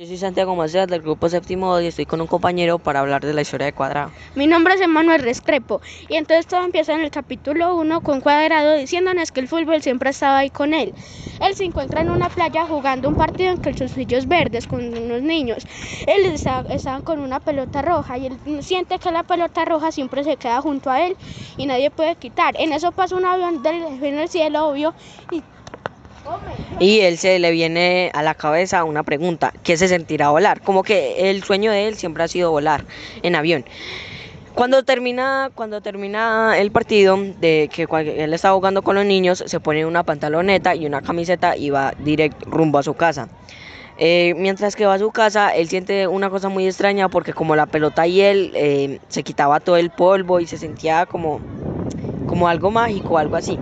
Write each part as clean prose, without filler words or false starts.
Yo soy Santiago Macías del grupo séptimo y estoy con un compañero para hablar de la historia de Cuadrado. Mi nombre es Emanuel Restrepo y entonces todo empieza en el capítulo 1 con Cuadrado diciéndonos que el fútbol siempre estaba ahí con él. Él se encuentra en una playa jugando un partido en calzoncillos verdes con unos niños. Él estaba con una pelota roja y él siente que la pelota roja siempre se queda junto a él y nadie puede quitar. En eso pasa un avión en el cielo, obvio, Y él se le viene a la cabeza una pregunta: ¿qué se sentirá volar? Como que el sueño de él siempre ha sido volar en avión. Cuando termina el partido de que él está jugando con los niños, se pone una pantaloneta y una camiseta y va directo rumbo a su casa. Mientras que va a su casa, él siente una cosa muy extraña porque como la pelota y él se quitaba todo el polvo y se sentía como algo mágico, algo así.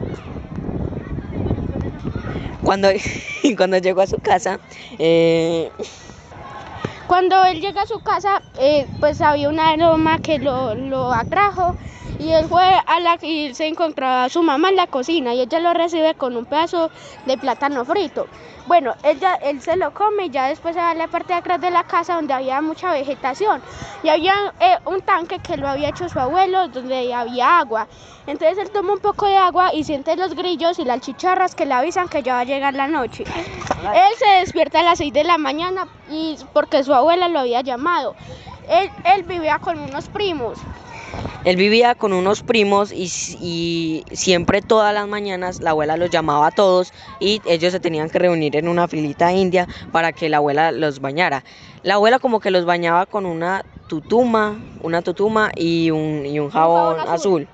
Cuando, cuando llegó a su casa, Cuando él llega a su casa, pues había un aroma que lo atrajo y él fue y se encontró a su mamá en la cocina y ella lo recibe con un pedazo de plátano frito. Bueno, él se lo come y ya después se va a la parte de atrás de la casa donde había mucha vegetación y había un tanque que lo había hecho su abuelo donde había agua. Entonces él toma un poco de agua y siente los grillos y las chicharras que le avisan que ya va a llegar la noche. Él se despierta a las 6 de la mañana y porque su abuela lo había llamado. Él vivía con unos primos. Él vivía con unos primos y siempre todas las mañanas la abuela los llamaba a todos y ellos se tenían que reunir en una filita india para que la abuela los bañara. La abuela como que los bañaba con una tutuma y un jabón azul.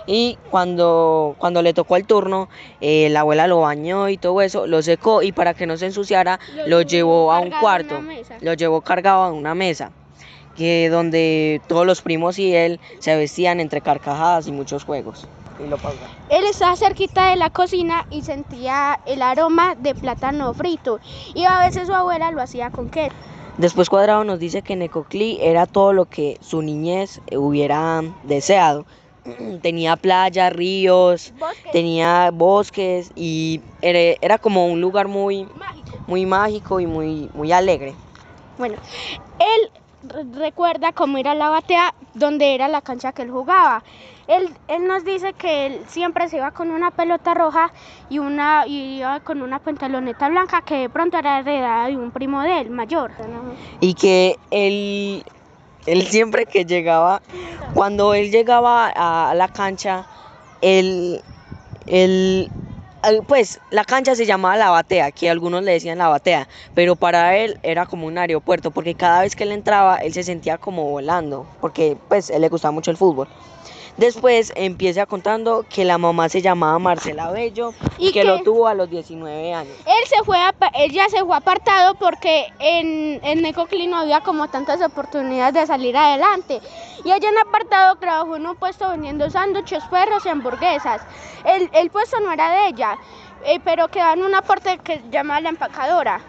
Y cuando le tocó el turno, la abuela lo bañó y todo eso, lo secó y para que no se ensuciara, lo llevó a un cuarto, lo llevó cargado a una mesa, que donde todos los primos y él se vestían entre carcajadas y muchos juegos. Y lo pausa. Él estaba cerquita de la cocina y sentía el aroma de plátano frito y a veces su abuela lo hacía con queso. Después Cuadrado nos dice que Necoclí era todo lo que su niñez hubiera deseado. Tenía playas, ríos, tenía bosques y era como un lugar muy mágico y muy alegre. Bueno, él recuerda cómo era la batea donde era la cancha que él jugaba. Él nos dice que él siempre se iba con una pelota roja y iba con una pantaloneta blanca que de pronto era heredada de un primo de él, mayor. Y que él siempre que llegaba, cuando él llegaba a la cancha, pues la cancha se llamaba La Batea, que algunos le decían La Batea, pero para él era como un aeropuerto, porque cada vez que él entraba, él se sentía como volando, porque pues él le gustaba mucho el fútbol. Después empieza contando que la mamá se llamaba Marcela Bello y que lo tuvo a los 19 años. Él ya se fue apartado porque en Necoclí no había como tantas oportunidades de salir adelante. Y ella en apartado trabajó en un puesto vendiendo sándwiches, perros y hamburguesas. El puesto no era de ella, pero quedaba en una parte que se llama La Empacadora.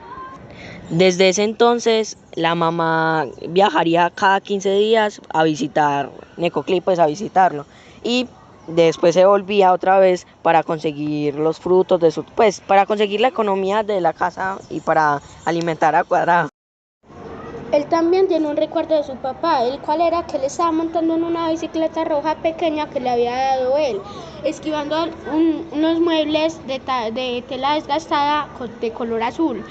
Desde ese entonces, la mamá viajaría cada 15 días a visitar Necoclí, pues a visitarlo. Y después se volvía otra vez para conseguir los frutos pues para conseguir la economía de la casa y para alimentar a Cuadrado. Él también tiene un recuerdo de su papá, el cual era que él estaba montando en una bicicleta roja pequeña que le había dado él, esquivando unos muebles de tela desgastada de color azul.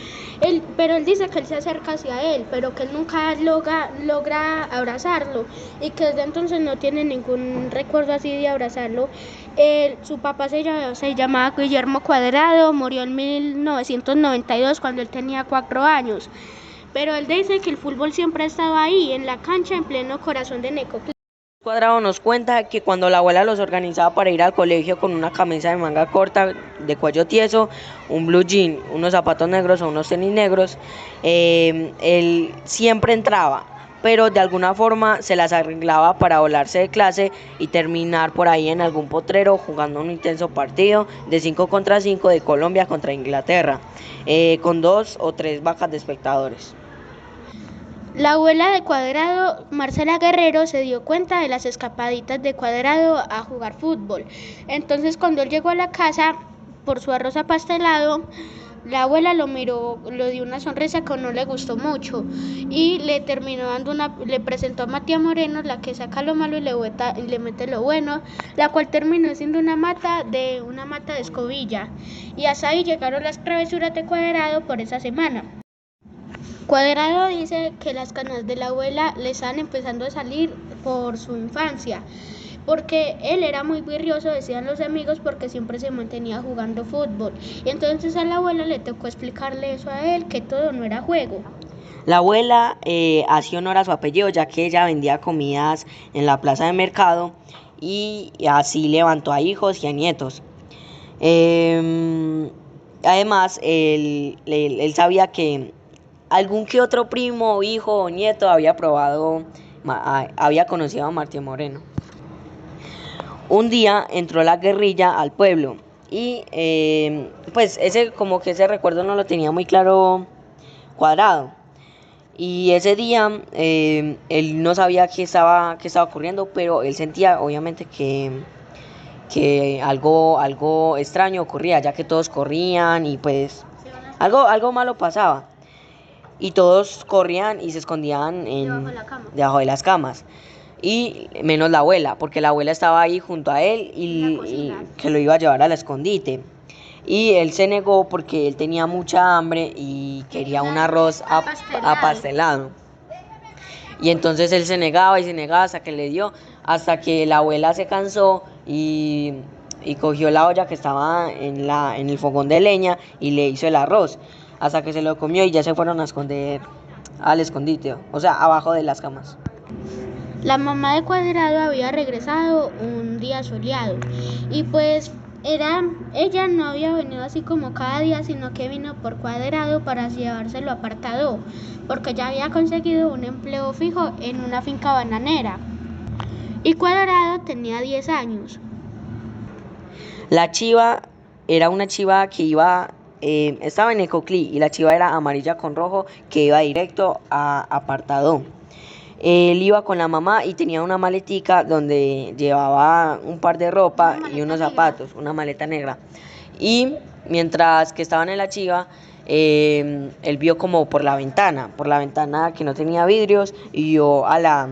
Pero él dice que él se acerca hacia él, pero que él nunca logra abrazarlo y que desde entonces no tiene ningún recuerdo así de abrazarlo. Su papá se llamaba Guillermo Cuadrado, murió en 1992 cuando él tenía 4 años. Pero él dice que el fútbol siempre estaba ahí, en la cancha, en pleno corazón de Necoclí. Cuadrado nos cuenta que cuando la abuela los organizaba para ir al colegio con una camisa de manga corta, de cuello tieso, un blue jean, unos zapatos negros o unos tenis negros, él siempre entraba, pero de alguna forma se las arreglaba para volarse de clase y terminar por ahí en algún potrero jugando un intenso partido de 5 contra 5 de Colombia contra Inglaterra, con 2 o 3 vacas de espectadores. La abuela de Cuadrado, Marcela Guerrero, se dio cuenta de las escapaditas de Cuadrado a jugar fútbol. Entonces, cuando él llegó a la casa por su arroz apastelado, La abuela lo miró, le dio una sonrisa que no le gustó mucho y le terminó le presentó a María Moreno, la que saca lo malo y le mete lo bueno, la cual terminó siendo una mata de escobilla. Y hasta ahí llegaron las travesuras de Cuadrado por esa semana. Cuadrado dice que las canas de la abuela le estaban empezando a salir por su infancia, porque él era muy virrioso, decían los amigos, porque siempre se mantenía jugando fútbol. Y entonces a la abuela le tocó explicarle eso a él, que todo no era juego. La abuela hacía honor a su apellido, ya que ella vendía comidas en la plaza de mercado y así levantó a hijos y a nietos. Además, él sabía que algún que otro primo, hijo o nieto había conocido a Martín Moreno. Un día entró la guerrilla al pueblo y pues ese recuerdo no lo tenía muy claro Cuadrado. Y ese día él no sabía qué estaba ocurriendo, pero él sentía obviamente que algo extraño ocurría, ya que todos corrían y pues algo malo pasaba. Y todos corrían y se escondían debajo de las camas. Y menos la abuela, porque la abuela estaba ahí junto a él y que lo iba a llevar al escondite. Y él se negó porque él tenía mucha hambre y quería un arroz apastelado. Y entonces él se negaba hasta que le dio, hasta que la abuela se cansó y cogió la olla que estaba en el fogón de leña y le hizo el arroz, hasta que se lo comió y ya se fueron a esconder al escondite, o sea, abajo de las camas. La mamá de Cuadrado había regresado un día soleado y pues ella no había venido así como cada día, sino que vino por Cuadrado para llevárselo apartado, porque ya había conseguido un empleo fijo en una finca bananera. Y Cuadrado tenía 10 años. La chiva era una chiva que estaba en Ecoclí y la chiva era amarilla con rojo que iba directo a apartado. Él iba con la mamá y tenía una maletica donde llevaba un par de ropa y unos zapatos, una maleta negra. Y mientras que estaban en la chiva, él vio como por la ventana que no tenía vidrios, y vio a la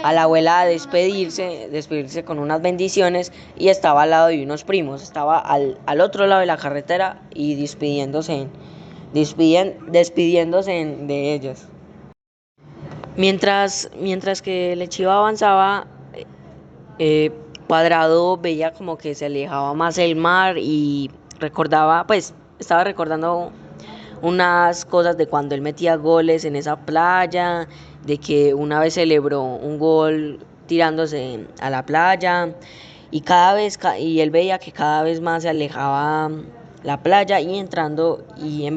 abuela despedirse con unas bendiciones, y estaba al lado de unos primos, estaba al otro lado de la carretera y despidiéndose de ellos. Mientras que la chiva avanzaba, Cuadrado veía como que se alejaba más el mar y estaba recordando unas cosas de cuando él metía goles en esa playa, de que una vez celebró un gol tirándose a la playa y él veía que cada vez más se alejaba la playa y en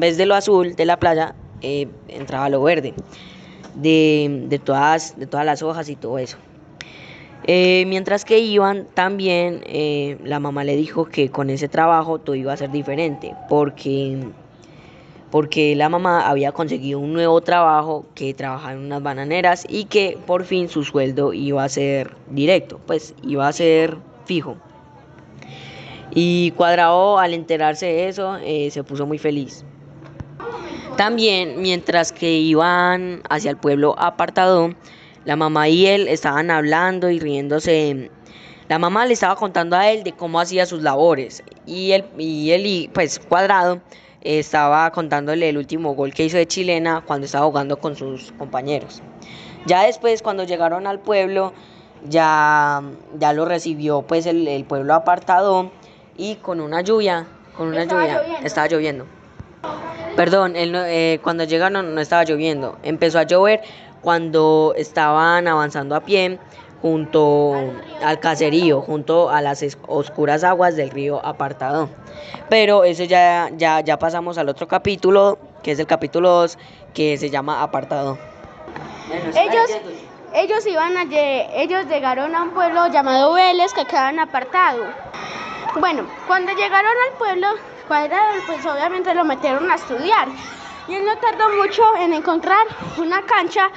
vez de lo azul de la playa entraba lo verde de todas las hojas y todo eso. Mientras que iban también, la mamá le dijo que con ese trabajo todo iba a ser diferente, porque la mamá había conseguido un nuevo trabajo, que trabajaba en unas bananeras, y que por fin su sueldo iba a ser directo, pues iba a ser fijo. Y Cuadrado, al enterarse de eso, se puso muy feliz. También, mientras que iban hacia el pueblo apartado, la mamá y él estaban hablando y riéndose. La mamá le estaba contando a él de cómo hacía sus labores, y pues Cuadrado estaba contándole el último gol que hizo de chilena cuando estaba jugando con sus compañeros. Ya después, cuando llegaron al pueblo, ya lo recibió pues el pueblo apartado, y con una lluvia, estaba lloviendo. Perdón, cuando llegaron no estaba lloviendo, empezó a llover cuando estaban avanzando a pie junto al caserío, junto a las oscuras aguas del río Apartado. Pero eso ya pasamos al otro capítulo, que es el capítulo 2, que se llama Apartado. Ellos llegaron a un pueblo llamado Vélez, que quedaba en Apartado. Bueno, cuando llegaron al pueblo, Cuadrado, pues obviamente lo metieron a estudiar, y él no tardó mucho en encontrar una cancha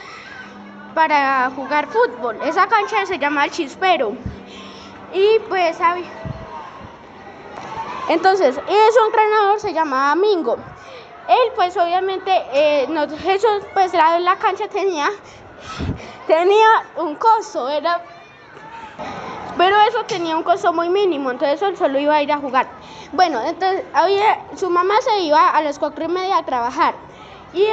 para jugar fútbol. Esa cancha se llama El Chispero, y pues entonces su entrenador se llamaba Mingo, Él pues obviamente, eso pues la cancha tenía un costo, pero eso tenía un costo muy mínimo, entonces él solo iba a ir a jugar. Bueno, entonces su mamá se iba a las 4:30 a trabajar y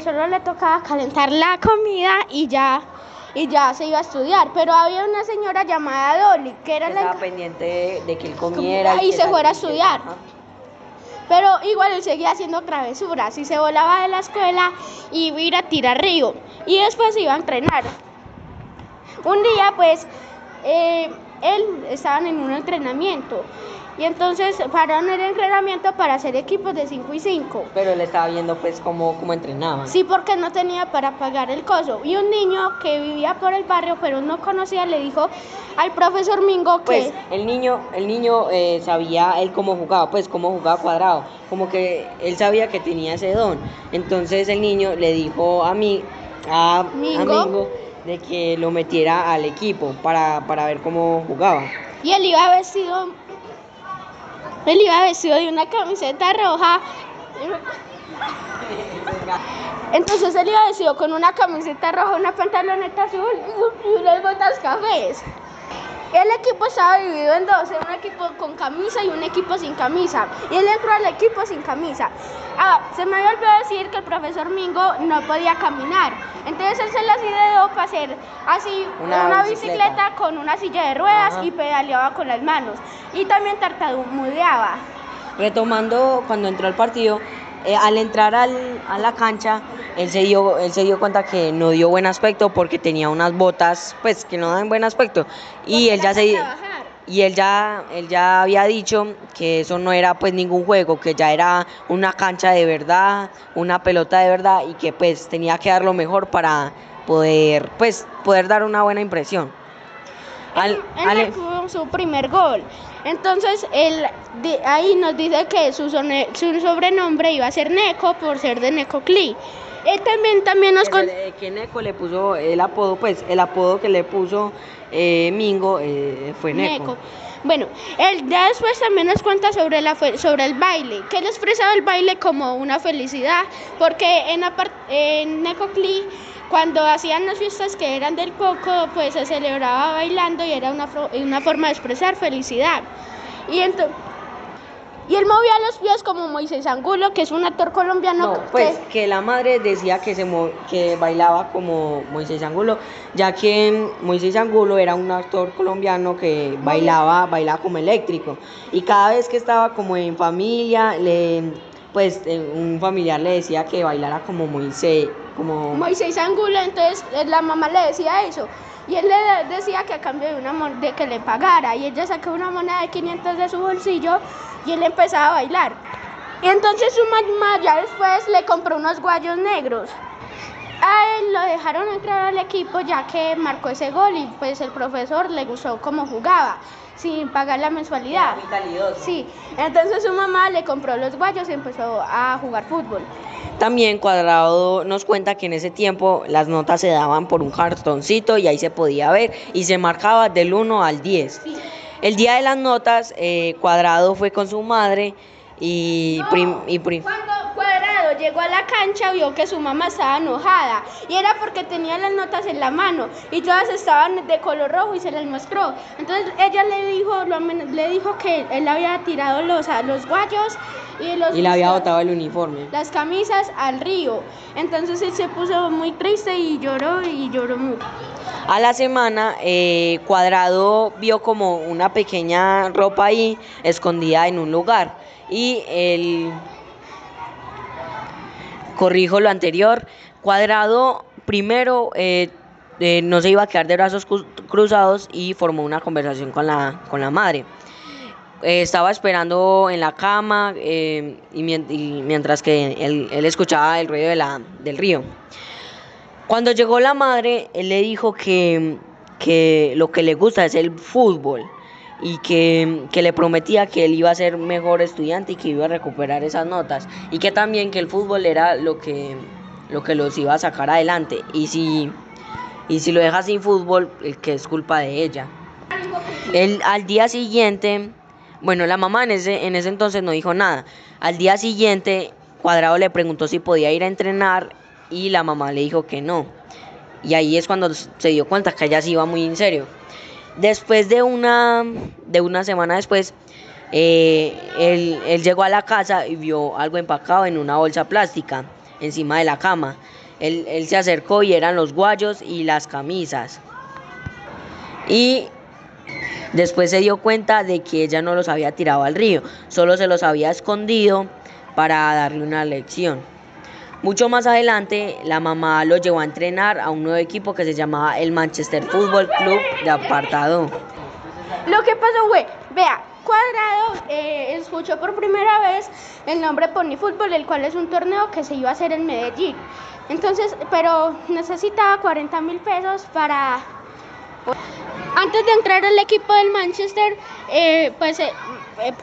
solo le tocaba calentar la comida y ya se iba a estudiar, pero había una señora llamada Dolly que era estaba pendiente de que él comiera y se fuera a estudiar. Pero igual él seguía haciendo travesuras y se volaba de la escuela y iba a ir a tirar río y después iba a entrenar. Un día pues estaban en un entrenamiento y entonces pararon el entrenamiento para hacer equipos de 5 y 5. Pero él estaba viendo pues cómo entrenaban. Sí, porque no tenía para pagar el coso. Y un niño que vivía por el barrio pero no conocía le dijo al profesor Mingo que... Pues el niño sabía él cómo jugaba Cuadrado, como que él sabía que tenía ese don. Entonces el niño le dijo a Mingo de que lo metiera al equipo para ver cómo jugaba. Y él iba vestido de una camiseta roja. Entonces él iba vestido con una camiseta roja, una pantaloneta azul y unas botas cafés. El equipo estaba dividido en dos, un equipo con camisa y un equipo sin camisa. Y él entró al equipo sin camisa. Se me había olvidado decir que el profesor Mingo no podía caminar. Entonces él se las ideó para hacer así una bicicleta con una silla de ruedas. Ajá. Y pedaleaba con las manos. Y también tartamudeaba. Retomando, cuando entró al partido, al entrar a la cancha, él se dio cuenta que no dio buen aspecto porque tenía unas botas pues que no dan buen aspecto y él ya había dicho que eso no era pues ningún juego, que ya era una cancha de verdad, una pelota de verdad y que pues tenía que dar lo mejor para poder dar una buena impresión. Él marcó su primer gol. Entonces ahí nos dice que su sobrenombre iba a ser Neco por ser de Necoclí. Él también nos contó que Neco le puso el apodo que le puso Mingo fue Neco. Bueno, él ya después también nos cuenta sobre el baile, que él expresaba el baile como una felicidad, porque en Necoclí, cuando hacían las fiestas que eran del coco, pues se celebraba bailando y era una forma de expresar felicidad. Y él movía los pies como Moisés Angulo, que es un actor colombiano. No, pues que la madre decía que bailaba como Moisés Angulo, ya que Moisés Angulo era un actor colombiano que bailaba como eléctrico. Y cada vez que estaba como en familia, un familiar le decía que bailara como Moisés Angulo, entonces la mamá le decía eso. Y él le decía que a cambio de que le pagara. Y ella sacó una moneda de 500 de su bolsillo y él empezaba a bailar. Y entonces su mamá ya después le compró unos guayos negros. A él lo dejaron entrar al equipo ya que marcó ese gol y pues el profesor le gustó cómo jugaba sin pagar la mensualidad. Era muy calidoso. Sí, entonces su mamá le compró los guayos y empezó a jugar fútbol. También Cuadrado nos cuenta que en ese tiempo las notas se daban por un cartoncito y ahí se podía ver y se marcaba del 1 al 10. Sí. El día de las notas, Cuadrado fue con su madre Cuando Cuadrado llegó a la cancha vio que su mamá estaba enojada y era porque tenía las notas en la mano y todas estaban de color rojo y se las mostró. Entonces ella le dijo que él había tirado los guayos y le había botado el uniforme, las camisas al río. Entonces él se puso muy triste y lloró mucho. A la semana, Cuadrado vio como una pequeña ropa ahí escondida en un lugar y él, corrijo lo anterior, Cuadrado primero no se iba a quedar de brazos cruzados y formó una conversación con la madre. Estaba esperando en la cama y mientras que él escuchaba el ruido del río. Cuando llegó la madre, él le dijo que lo que le gusta es el fútbol y que le prometía que él iba a ser mejor estudiante y que iba a recuperar esas notas y que también que el fútbol era lo que los iba a sacar adelante y si lo deja sin fútbol, que es culpa de ella. Al día siguiente, bueno, la mamá en ese entonces no dijo nada. Al día siguiente, Cuadrado le preguntó si podía ir a entrenar y la mamá le dijo que no. Y ahí es cuando se dio cuenta que ella sí iba muy en serio. Después de una semana después, él llegó a la casa y vio algo empacado en una bolsa plástica encima de la cama. Él se acercó y eran los guayos y las camisas. Y después se dio cuenta de que ella no los había tirado al río, solo se los había escondido para darle una lección. Mucho más adelante, la mamá lo llevó a entrenar a un nuevo equipo que se llamaba el Manchester Football Club de Apartado. Lo que pasó fue, vea, Cuadrado escuchó por primera vez el nombre Pony Fútbol, el cual es un torneo que se iba a hacer en Medellín. Entonces, pero necesitaba 40.000 pesos para... Antes de entrar al equipo del Manchester,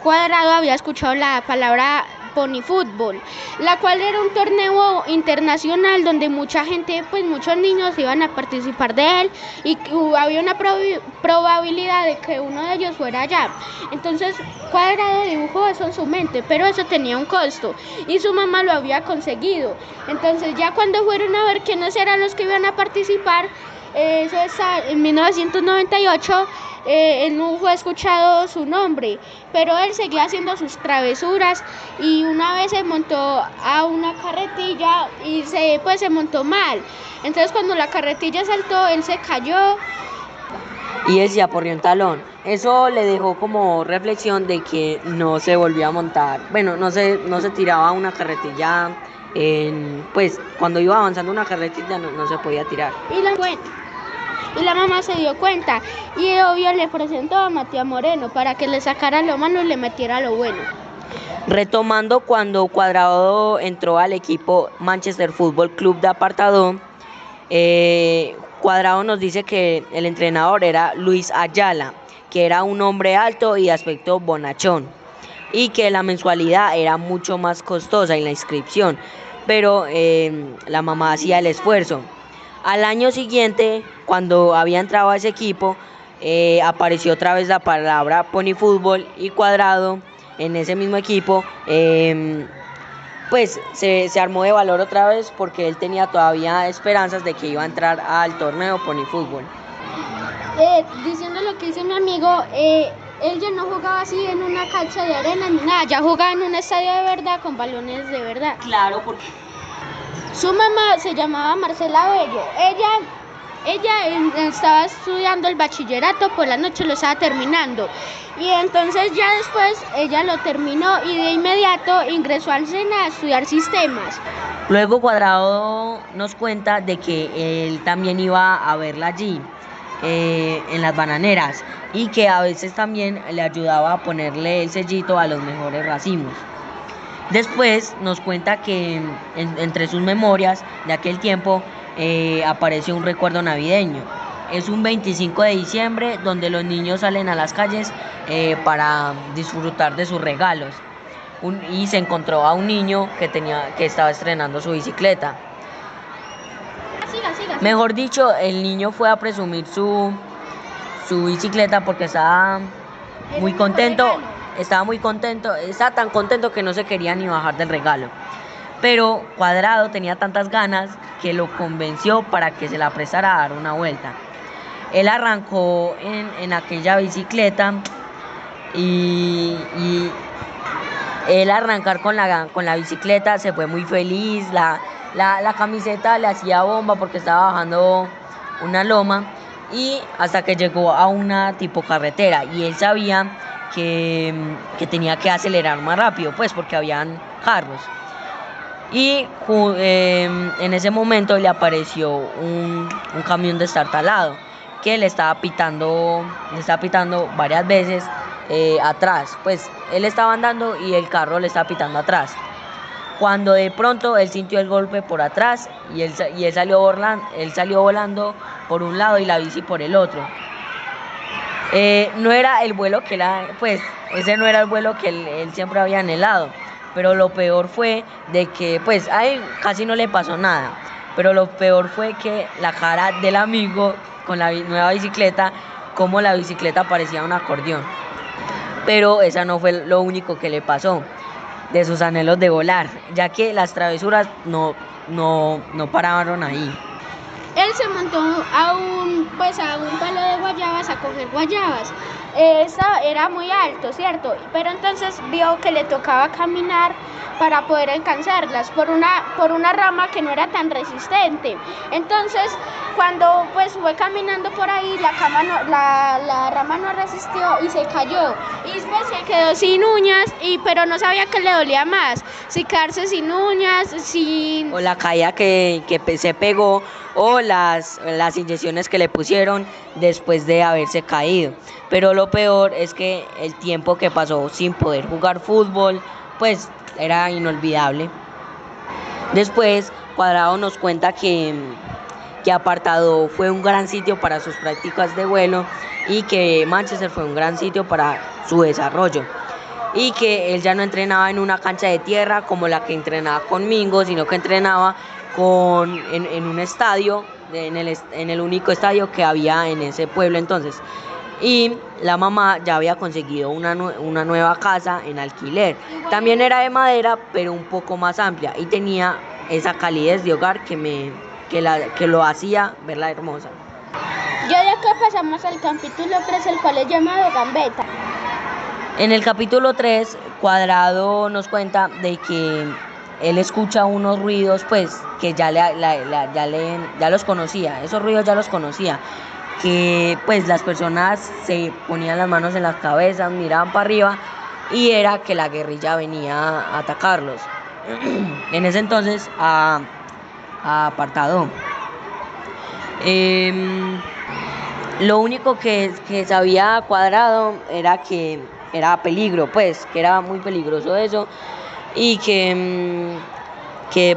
Cuadrado había escuchado la palabra Pony Fútbol, la cual era un torneo internacional donde mucha gente, pues muchos niños iban a participar de él y había una probabilidad de que uno de ellos fuera allá. Entonces Cuadrado dibujó eso en su mente, pero eso tenía un costo y su mamá lo había conseguido. Entonces ya cuando fueron a ver quiénes eran los que iban a participar, eso es en 1998, él no fue escuchado su nombre, pero él seguía haciendo sus travesuras y una vez se montó a una carretilla y se montó mal. Entonces cuando la carretilla saltó, él se cayó Y él se aporrió un talón. Eso le dejó como reflexión de que no se volvió a montar. Bueno, no se tiraba una carretilla. Pues cuando iba avanzando una carretilla no se podía tirar. Y la mamá se dio cuenta y obvio le presentó a Matías Moreno para que le sacara lo malo y le metiera lo bueno. Retomando, cuando Cuadrado entró al equipo Manchester Football Club de Apartado, Cuadrado nos dice que el entrenador era Luis Ayala, que era un hombre alto y de aspecto bonachón, y que la mensualidad era mucho más costosa en la inscripción, pero la mamá hacía el esfuerzo. Al año siguiente, cuando había entrado a ese equipo, apareció otra vez la palabra Pony Fútbol y Cuadrado en ese mismo equipo, pues se armó de valor otra vez porque él tenía todavía esperanzas de que iba a entrar al torneo Pony Fútbol. Diciendo lo que dice mi amigo, él ya no jugaba así en una cancha de arena ni nada, ya jugaba en un estadio de verdad con balones de verdad. Claro, porque su mamá se llamaba Marcela Bello. Ella estaba estudiando el bachillerato, por la noche lo estaba terminando. Y entonces ya después ella lo terminó y de inmediato ingresó al SENA a estudiar sistemas. Luego Cuadrado nos cuenta de que él también iba a verla allí, en las bananeras, y que a veces también le ayudaba a ponerle el sellito a los mejores racimos. Después nos cuenta que entre sus memorias de aquel tiempo aparece un recuerdo navideño. Es un 25 de diciembre donde los niños salen a las calles para disfrutar de sus regalos. Y se encontró a un niño que estaba estrenando su bicicleta. Siga. Mejor dicho, el niño fue a presumir su bicicleta porque estaba muy contento. Estaba tan contento que no se quería ni bajar del regalo. Pero Cuadrado tenía tantas ganas que lo convenció para que se la prestara a dar una vuelta. Él arrancó en aquella bicicleta y él arrancar con la bicicleta se fue muy feliz. La camiseta le hacía bomba porque estaba bajando una loma, y hasta que llegó a una tipo carretera y él sabía que tenía que acelerar más rápido, pues porque habían carros. Y en ese momento le apareció un camión destartalado que le estaba pitando varias veces atrás. Pues él estaba andando y el carro le estaba pitando atrás. Cuando de pronto él sintió el golpe por atrás y él salió volando por un lado y la bici por el otro. No era el vuelo ese no era el vuelo que él siempre había anhelado. Pero lo peor fue de que, pues, a él casi no le pasó nada. Pero lo peor fue que la cara del amigo con la nueva bicicleta, como la bicicleta parecía un acordeón. Pero esa no fue lo único que le pasó. de sus anhelos de volar, ya que las travesuras no pararon ahí. Él se montó a un palo de guayabas a coger guayabas. Era muy alto, ¿cierto? Pero entonces vio que le tocaba caminar para poder alcanzarlas por una rama que no era tan resistente. Entonces, cuando pues fue caminando por ahí, la rama no resistió y se cayó. Y pues se quedó sin uñas, pero no sabía que le dolía más, si quedarse sin uñas, o la caída que se pegó, o las inyecciones que le pusieron después de haberse caído. Pero lo peor es que el tiempo que pasó sin poder jugar fútbol, pues era inolvidable. Después, Cuadrado nos cuenta que Apartado fue un gran sitio para sus prácticas de vuelo y que Manchester fue un gran sitio para su desarrollo. Y que él ya no entrenaba en una cancha de tierra como la que entrenaba con Mingo, sino que entrenaba en un estadio, en el único estadio que había en ese pueblo entonces. Y la mamá ya había conseguido una nueva casa en alquiler. También era de madera, pero un poco más amplia y tenía esa calidez de hogar que lo hacía verla hermosa. Ya de acá pasamos al capítulo 3, el cual es llamado Gambetta. En el capítulo 3, Cuadrado nos cuenta de que él escucha unos ruidos, pues, que ya los conocía, esos ruidos ya los conocía, que pues las personas se ponían las manos en las cabezas, miraban para arriba, y era que la guerrilla venía a atacarlos. En ese entonces, a Apartado. Lo único que sabía Cuadrado era que era peligro, pues, que era muy peligroso eso, y que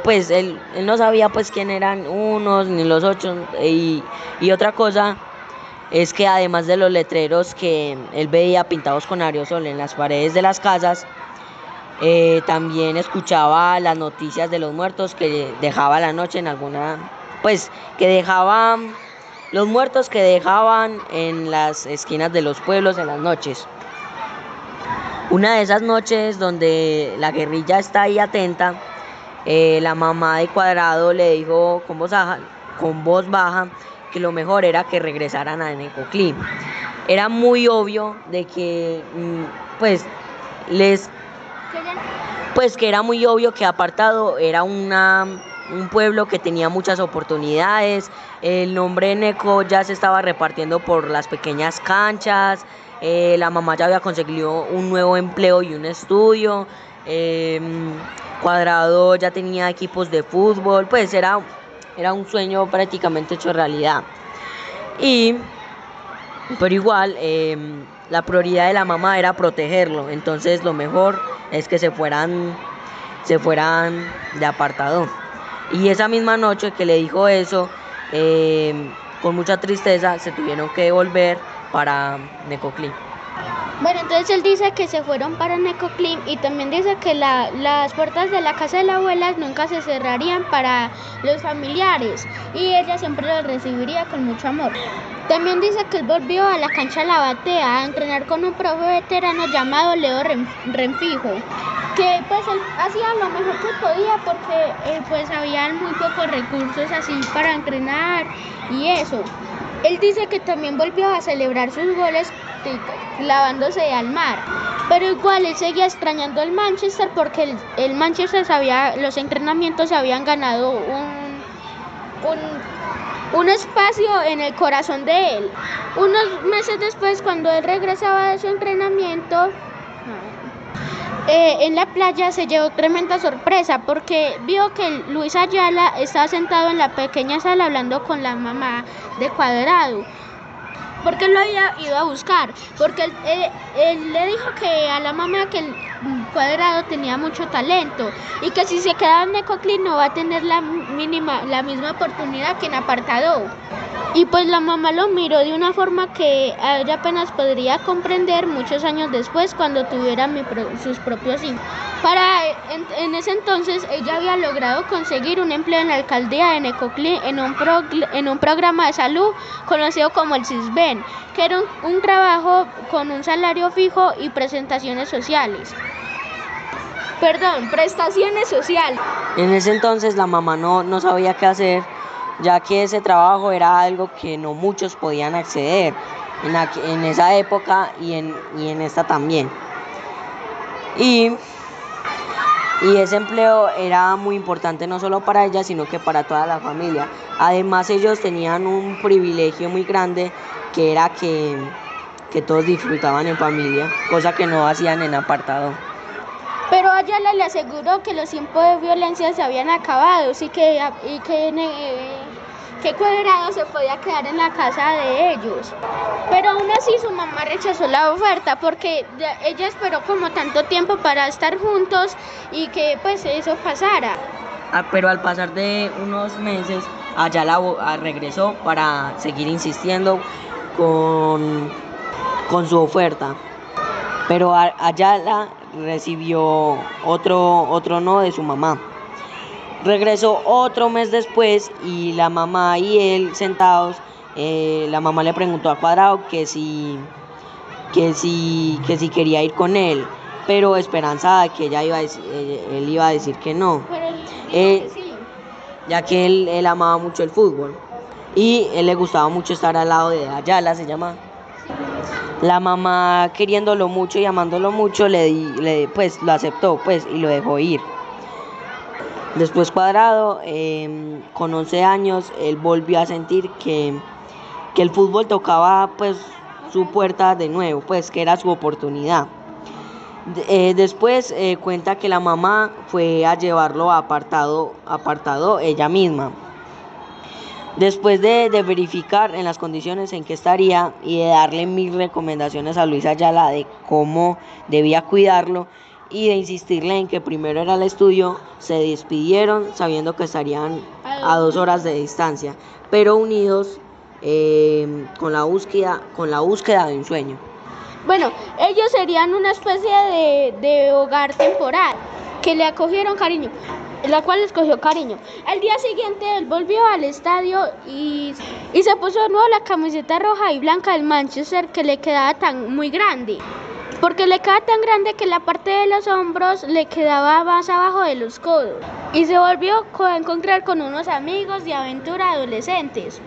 pues él no sabía pues quién eran unos ni los otros, y otra cosa es que además de los letreros que él veía pintados con aerosol en las paredes de las casas, también escuchaba las noticias de los muertos que dejaba la noche en alguna, pues, que dejaban los muertos que dejaban en las esquinas de los pueblos en las noches. Una de esas noches donde la guerrilla está ahí atenta, la mamá de Cuadrado le dijo con voz baja que lo mejor era que regresaran a Necoclí. Era muy obvio de que que era muy obvio que Apartado era un pueblo que tenía muchas oportunidades. El nombre de Neco ya se estaba repartiendo por las pequeñas canchas. La mamá ya había conseguido un nuevo empleo y un estudio. Cuadrado ya tenía equipos de fútbol. Pues era un sueño prácticamente hecho realidad. Pero igual, la prioridad de la mamá era protegerlo. Entonces lo mejor es que se fueran de Apartado. Y esa misma noche que le dijo eso, con mucha tristeza se tuvieron que volver para Necoclí. Bueno, entonces él dice que se fueron para Necoclí y también dice que las puertas de la casa de la abuela nunca se cerrarían para los familiares y ella siempre los recibiría con mucho amor. También dice que él volvió a la cancha de la batea a entrenar con un profe veterano llamado Leo Renfijo, que pues él hacía lo mejor que podía porque pues había muy pocos recursos así para entrenar y eso. Él dice que también volvió a celebrar sus goles clavándose al mar, pero igual él seguía extrañando el Manchester porque el Manchester los entrenamientos habían ganado un espacio en el corazón de él. Unos meses después, cuando él regresaba de su entrenamiento, en la playa se llevó tremenda sorpresa porque vio que Luis Ayala estaba sentado en la pequeña sala hablando con la mamá de Cuadrado, porque él lo había ido a buscar, porque él le dijo que a la mamá que el Cuadrado tenía mucho talento y que si se quedaba en Necoclí no va a tener la misma oportunidad que en Apartado. Y pues la mamá lo miró de una forma que ella apenas podría comprender muchos años después cuando tuviera sus propios hijos. En ese entonces ella había logrado conseguir un empleo en la alcaldía de Necoclí en un programa de salud conocido como el CISBEN, que era un trabajo con un salario fijo y presentaciones sociales. Prestaciones sociales. En ese entonces la mamá no sabía qué hacer, ya que ese trabajo era algo que no muchos podían acceder en esa época y en esta también. Y ese empleo era muy importante no solo para ella, sino que para toda la familia. Además, ellos tenían un privilegio muy grande, que era que todos disfrutaban en familia, cosa que no hacían en apartado. Pero Ayala le aseguró que los tiempos de violencia se habían acabado y que Cuadrado se podía quedar en la casa de ellos. Pero aún así su mamá rechazó la oferta porque ella esperó como tanto tiempo para estar juntos y que pues eso pasara. Pero al pasar de unos meses, Ayala regresó para seguir insistiendo con su oferta. Pero Ayala recibió otro no de su mamá. Regresó otro mes después y la mamá y él sentados, la mamá le preguntó a Cuadrado que si quería ir con él, pero esperanzada de que él iba a decir que no, ya que él amaba mucho el fútbol y él le gustaba mucho estar al lado de Ayala, se llama. La mamá, queriéndolo mucho y amándolo mucho, pues lo aceptó pues y lo dejó ir. Después Cuadrado, con 11 años, él volvió a sentir que el fútbol tocaba pues su puerta de nuevo, pues que era su oportunidad. Después cuenta que la mamá fue a llevarlo a apartado ella misma. Después de verificar en las condiciones en que estaría y de darle 1000 recomendaciones a Luis Ayala de cómo debía cuidarlo y de insistirle en que primero era el estudio, se despidieron sabiendo que estarían a 2 horas de distancia, pero unidos con la búsqueda de un sueño. Bueno, ellos serían una especie de hogar temporal que le acogieron cariño, la cual les cogió cariño. Al día siguiente él volvió al estadio y se puso de nuevo la camiseta roja y blanca del Manchester, que le quedaba muy grande. Porque le quedaba tan grande que la parte de los hombros le quedaba más abajo de los codos. Y se volvió a encontrar con unos amigos de aventura adolescentes.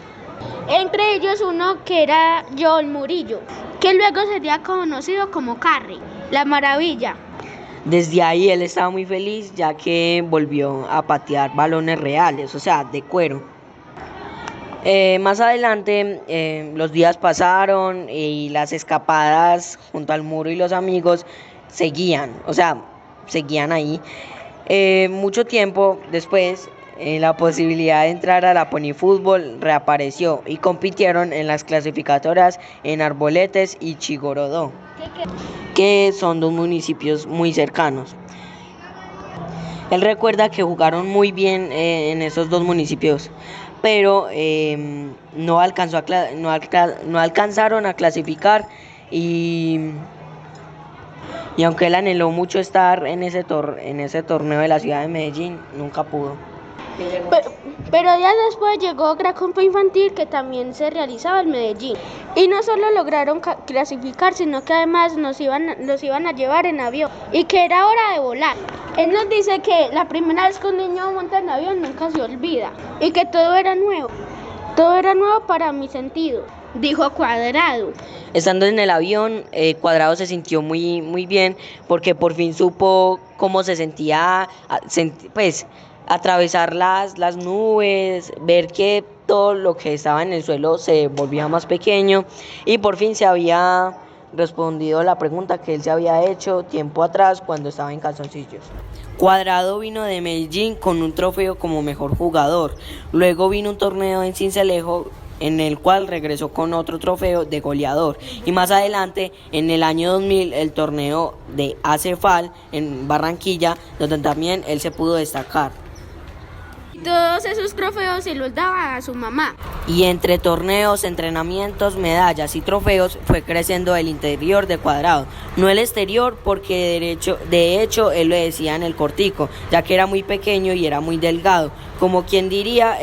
Entre ellos uno que era Joel Murillo, que luego sería conocido como Carry, la maravilla. Desde ahí él estaba muy feliz, ya que volvió a patear balones reales, o sea, de cuero. Más adelante los días pasaron y las escapadas junto al muro y los amigos seguían ahí. Mucho tiempo después la posibilidad de entrar a la Pony Fútbol reapareció y compitieron en las clasificatorias en Arboletes y Chigorodó, que son 2 municipios muy cercanos. Él recuerda que jugaron muy bien en esos 2 municipios, pero no alcanzaron a clasificar y aunque él anheló mucho estar en ese torneo de la ciudad de Medellín, nunca pudo. Pero días después llegó Gran Compa Infantil, que también se realizaba en Medellín. Y no solo lograron clasificar, sino que además los iban a llevar en avión y que era hora de volar. Él nos dice que la primera vez que un niño monta en avión nunca se olvida y que todo era nuevo para mi sentido, dijo Cuadrado. Estando en el avión, Cuadrado se sintió muy, muy bien porque por fin supo cómo se sentía, pues atravesar las nubes, ver que todo lo que estaba en el suelo se volvía más pequeño y por fin se había respondido la pregunta que él se había hecho tiempo atrás cuando estaba en calzoncillos. Cuadrado vino de Medellín con un trofeo como mejor jugador. Luego vino un torneo en Sincelejo en el cual regresó con otro trofeo de goleador. Y más adelante, en el año 2000, el torneo de ACFAL en Barranquilla, donde también él se pudo destacar. Todos esos trofeos se los daba a su mamá. Y entre torneos, entrenamientos, medallas y trofeos fue creciendo el interior de Cuadrado, no el exterior, porque de hecho él lo decía en el cortico, ya que era muy pequeño y era muy delgado, como quien diría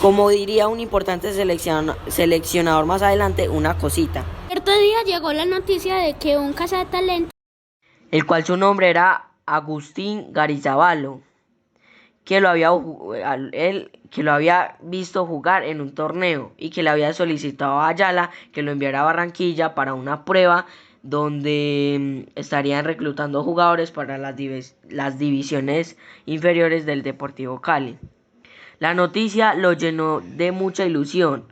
como diría un importante seleccionador más adelante, una cosita. Cierto día llegó la noticia de que un cazatalentos, el cual su nombre era Agustín Garizabalo, que lo había visto jugar en un torneo y que le había solicitado a Ayala que lo enviara a Barranquilla para una prueba donde estarían reclutando jugadores para las divisiones inferiores del Deportivo Cali. La noticia lo llenó de mucha ilusión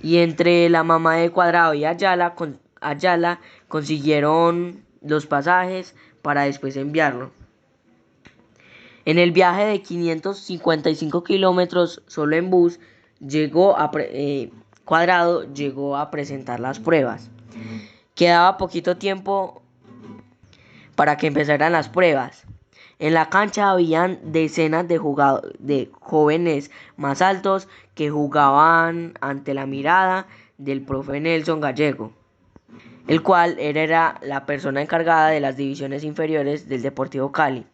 y entre la mamá de Cuadrado y Ayala consiguieron los pasajes para después enviarlo. En el viaje de 555 kilómetros solo en bus, Cuadrado llegó a presentar las pruebas. Quedaba poquito tiempo para que empezaran las pruebas. En la cancha habían decenas de jóvenes más altos que jugaban ante la mirada del profe Nelson Gallego, el cual era la persona encargada de las divisiones inferiores del Deportivo Cali.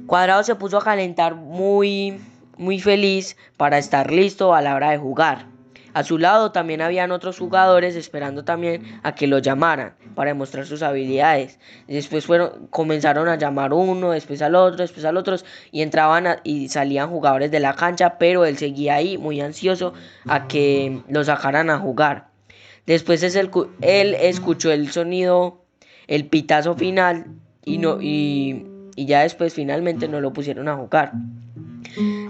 Cuadrado se puso a calentar muy feliz para estar listo a la hora de jugar. A su lado también habían otros jugadores esperando también a que lo llamaran para demostrar sus habilidades. Después comenzaron a llamar uno, después al otro, y entraban y salían jugadores de la cancha, pero él seguía ahí muy ansioso a que lo sacaran a jugar. Después él escuchó el sonido, el pitazo final y ya después finalmente no lo pusieron a jugar.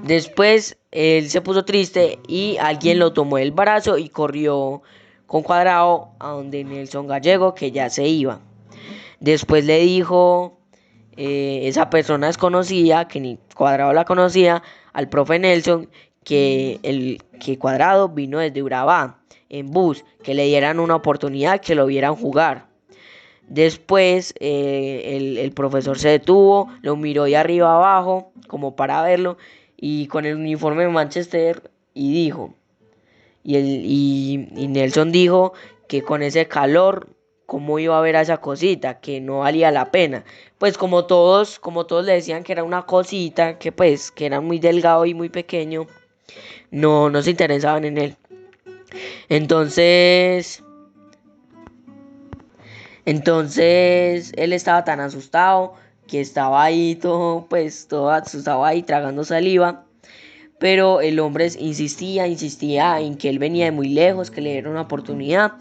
Después él se puso triste y alguien lo tomó del brazo y corrió con Cuadrado a donde Nelson Gallego, que ya se iba. Después le dijo esa persona desconocida, que ni Cuadrado la conocía, al profe Nelson que Cuadrado vino desde Urabá en bus, que le dieran una oportunidad, que lo vieran jugar. Después el profesor se detuvo, lo miró de arriba abajo como para verlo y con el uniforme de Manchester y dijo, y Nelson dijo que con ese calor cómo iba a ver a esa cosita, que no valía la pena. Pues como todos le decían que era una cosita, que pues que era muy delgado y muy pequeño, no se interesaban en él. Entonces él estaba tan asustado que estaba ahí todo asustado ahí tragando saliva. Pero el hombre insistía en que él venía de muy lejos, que le diera una oportunidad.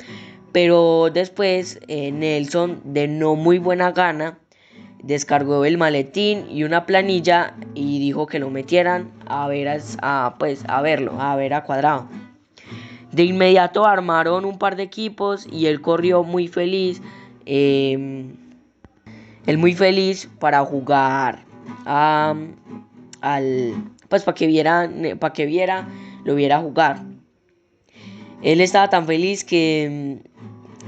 Pero después Nelson, de no muy buena gana, descargó el maletín y una planilla y dijo que lo metieran a ver a ver a Cuadrado. De inmediato armaron un par de equipos y él corrió muy feliz. Él muy feliz para jugar para que lo viera jugar. Él estaba tan feliz que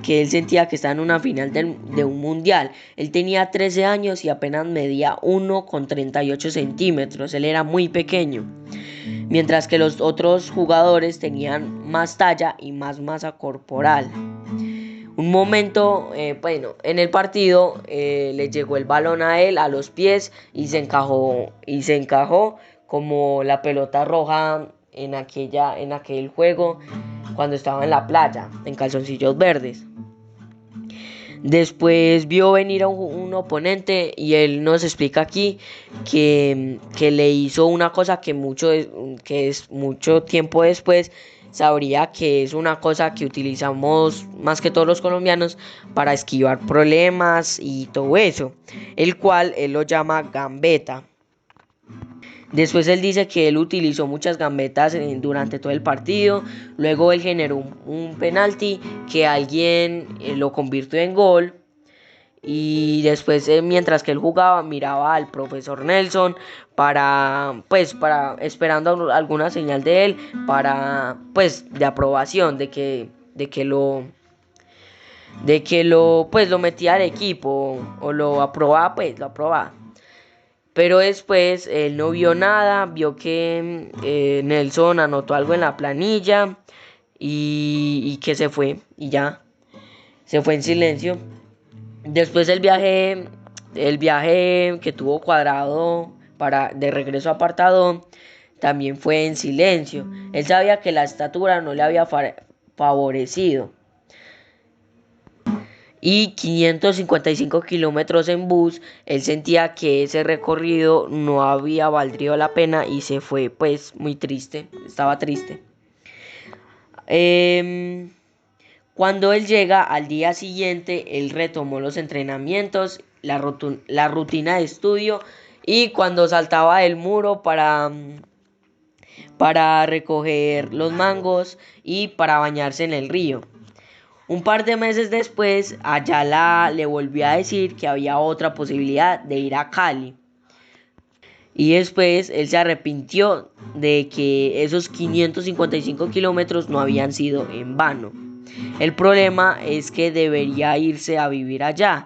él sentía que estaba en una final de un mundial. Él tenía 13 años y apenas medía 1,38 centímetros. Él era muy pequeño. Mientras que los otros jugadores tenían más talla y más masa corporal. Un momento, en el partido le llegó el balón a él a los pies y se encajó como la pelota roja en aquel juego cuando estaba en la playa, en calzoncillos verdes. Después vio venir a un oponente y él nos explica aquí que le hizo una cosa que es mucho tiempo después sabría que es una cosa que utilizamos más que todos los colombianos para esquivar problemas y todo eso, el cual él lo llama gambeta. Después él dice que él utilizó muchas gambetas durante todo el partido. Luego él generó un penalti que alguien lo convirtió en gol. Y después mientras que él jugaba miraba al profesor Nelson esperando alguna señal de él de aprobación de que lo metía al equipo o lo aprobaba. Pero después él no vio nada, vio que Nelson anotó algo en la planilla y que se fue y ya, se fue en silencio. Después el viaje que tuvo Cuadrado de regreso a Apartadó también fue en silencio. Él sabía que la estatura no le había favorecido. y 555 kilómetros en bus. Él sentía que ese recorrido no había valido la pena y se fue pues muy triste, estaba triste. Cuando él llega al día siguiente, él retomó los entrenamientos, la rutina de estudio y cuando saltaba del muro para recoger los mangos y para bañarse en el río. Un par de meses después, Ayala le volvió a decir que había otra posibilidad de ir a Cali. Y después él se arrepintió de que esos 555 kilómetros no habían sido en vano. El problema es que debería irse a vivir allá.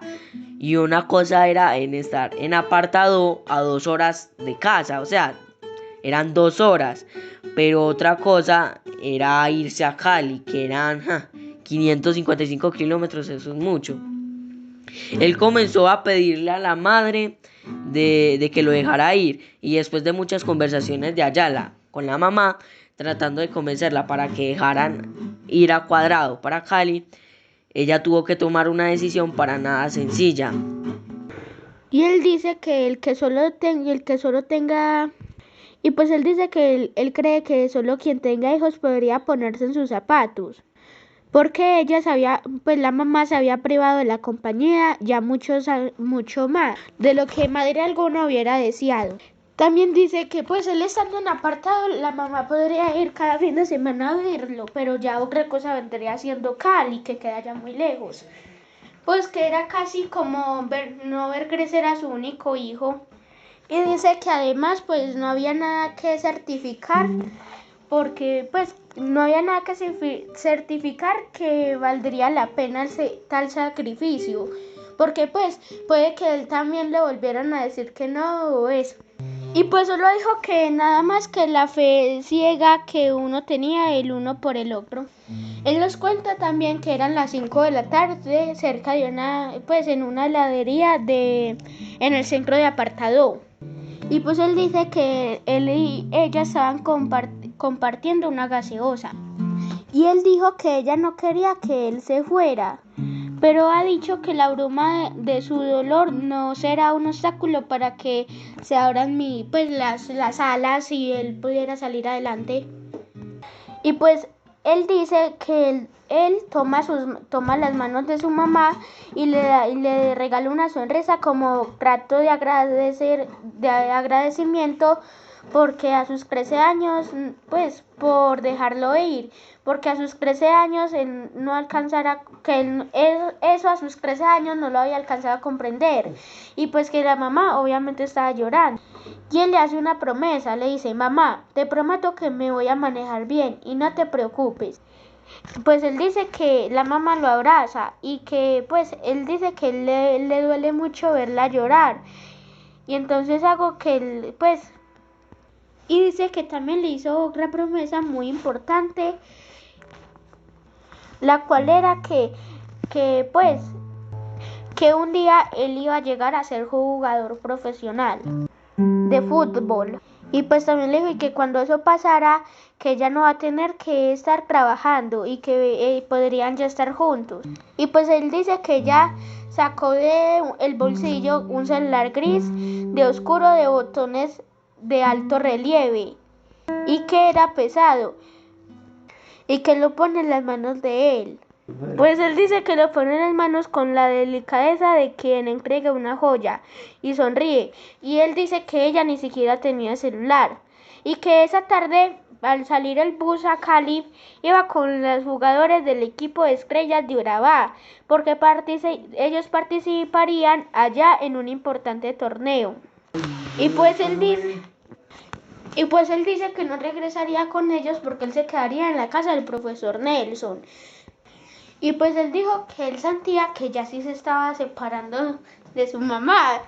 Y una cosa era en estar en apartado a 2 horas de casa, o sea, eran 2 horas. Pero otra cosa era irse a Cali, que eran 555 kilómetros, eso es mucho. Él comenzó a pedirle a la madre de que lo dejara ir y después de muchas conversaciones de Ayala con la mamá, tratando de convencerla para que dejaran ir a Cuadrado para Cali, ella tuvo que tomar una decisión para nada sencilla. Y él dice que el que solo tenga, y pues él dice que él cree que solo quien tenga hijos podría ponerse en sus zapatos. Porque pues la mamá se había privado de la compañía ya mucho más de lo que madre alguna hubiera deseado. También dice que pues él estando en apartado, la mamá podría ir cada fin de semana a verlo, pero ya otra cosa vendría siendo Cali, que queda ya muy lejos. Pues que era casi como no ver crecer a su único hijo. Y dice que además pues no había nada que certificar, porque pues no había nada que certificar que valdría la pena tal sacrificio, porque pues puede que él también le volvieran a decir que no o eso. Y pues solo dijo que nada más que la fe ciega que uno tenía el uno por el otro. Él nos cuenta también que eran las 5 de la tarde cerca de pues en una heladería en el centro de Apartado. Y pues él dice que él y ella estaban compartiendo una gaseosa. Y él dijo que ella no quería que él se fuera, pero ha dicho que la bruma de su dolor no será un obstáculo para que se abran pues las alas y él pudiera salir adelante. Y pues él dice que él toma las manos de su mamá y le regala una sonrisa como trato de agradecimiento porque a sus 13 años, pues por dejarlo ir, porque a sus 13 años él no alcanzara, eso a sus 13 años no lo había alcanzado a comprender, y pues que la mamá obviamente estaba llorando. Y él le hace una promesa, le dice: mamá, te prometo que me voy a manejar bien y no te preocupes. Pues él dice que la mamá lo abraza y que pues él dice que le duele mucho verla llorar. Y entonces hago que él, pues, y dice que también le hizo otra promesa muy importante, la cual era pues, que un día él iba a llegar a ser jugador profesional de fútbol. Y pues también le dijo que cuando eso pasara, que ella no va a tener que estar trabajando y que podrían ya estar juntos. Y pues él dice que ya sacó de el bolsillo un celular gris de oscuro de botones de alto relieve y que era pesado y que lo pone en las manos de él. Pues él dice que lo pone en las manos con la delicadeza de quien entrega una joya y sonríe. Y él dice que ella ni siquiera tenía celular y que esa tarde al salir el bus a Cali iba con los jugadores del equipo de Estrellas de Urabá porque ellos participarían allá en un importante torneo. Y pues él dice que no regresaría con ellos porque él se quedaría en la casa del profesor Nelson. Y pues él dijo que él sentía que ya sí se estaba separando de su mamá.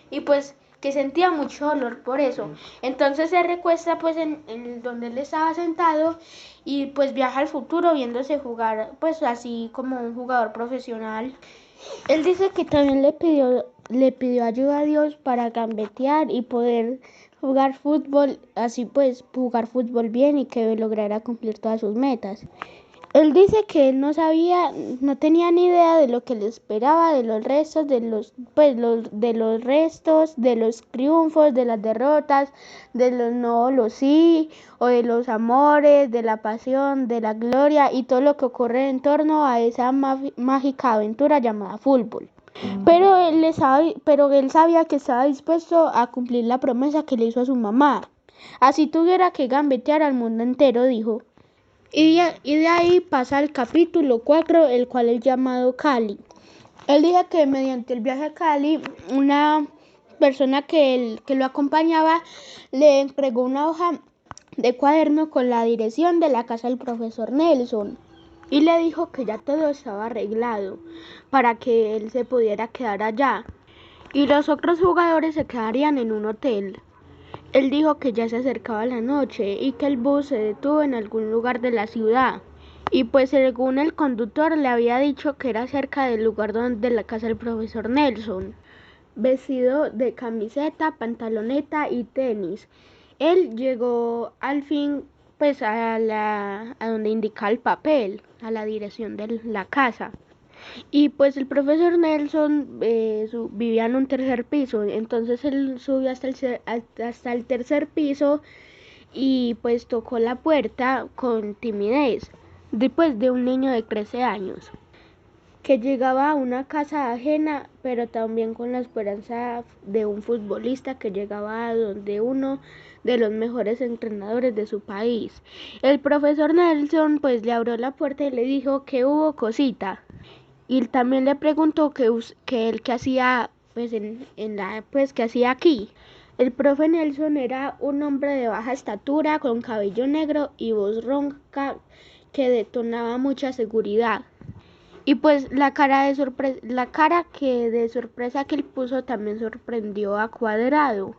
Y pues que sentía mucho dolor por eso. Entonces se recuesta pues en donde él estaba sentado y pues viaja al futuro viéndose jugar pues así como un jugador profesional. Él dice que también le pidió ayuda a Dios para gambetear y poder jugar fútbol, así pues jugar fútbol bien y que lograra cumplir todas sus metas. Él dice que él no tenía ni idea de lo que le esperaba, de los restos, de los restos, de los triunfos, de las derrotas, de los no, los sí, o de los amores, de la pasión, de la gloria y todo lo que ocurre en torno a esa mágica aventura llamada fútbol. Pero él sabía que estaba dispuesto a cumplir la promesa que le hizo a su mamá. Así tuviera que gambetear al mundo entero, dijo. Y de ahí pasa al capítulo 4, el cual es llamado Cali. Él dice que mediante el viaje a Cali, una persona que lo acompañaba le entregó una hoja de cuaderno con la dirección de la casa del profesor Nelson y le dijo que ya todo estaba arreglado para que él se pudiera quedar allá y los otros jugadores se quedarían en un hotel. Él dijo que ya se acercaba la noche y que el bus se detuvo en algún lugar de la ciudad. Y pues según el conductor le había dicho que era cerca del lugar de la casa del profesor Nelson, vestido de camiseta, pantaloneta y tenis. Él llegó al fin pues a donde indica el papel, a la dirección de la casa. Y pues el profesor Nelson vivía en un tercer piso, entonces él subió hasta el tercer piso y pues tocó la puerta con timidez, después de un niño de 13 años, que llegaba a una casa ajena, pero también con la esperanza de un futbolista que llegaba a donde uno de los mejores entrenadores de su país. El profesor Nelson pues le abrió la puerta y le dijo que hubo cosita. Y también le preguntó que él qué hacía qué hacía aquí. El profe Nelson era un hombre de baja estatura, con cabello negro y voz ronca que detonaba mucha seguridad. Y pues la cara de sorpresa que él puso también sorprendió a Cuadrado.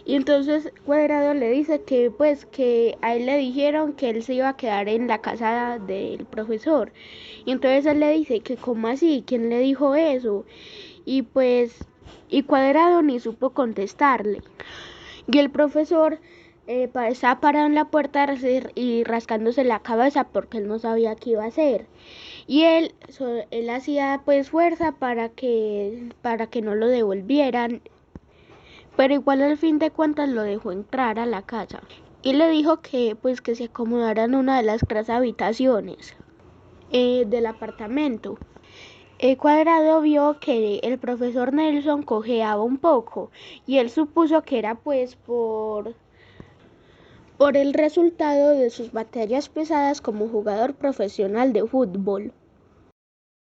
Y entonces Cuadrado le dice que pues que a él le dijeron que él se iba a quedar en la casa del profesor. Y entonces él le dice que cómo así, ¿quién le dijo eso? Y pues Cuadrado ni supo contestarle. Y el profesor estaba parado en la puerta y rascándose la cabeza porque él no sabía qué iba a hacer. Y él hacía pues fuerza para que no lo devolvieran, pero igual al fin de cuentas lo dejó entrar a la casa y le dijo que pues que se acomodara en una de las tres habitaciones del apartamento. Cuadrado vio que el profesor Nelson cojeaba un poco y él supuso que era pues por el resultado de sus batallas pesadas como jugador profesional de fútbol.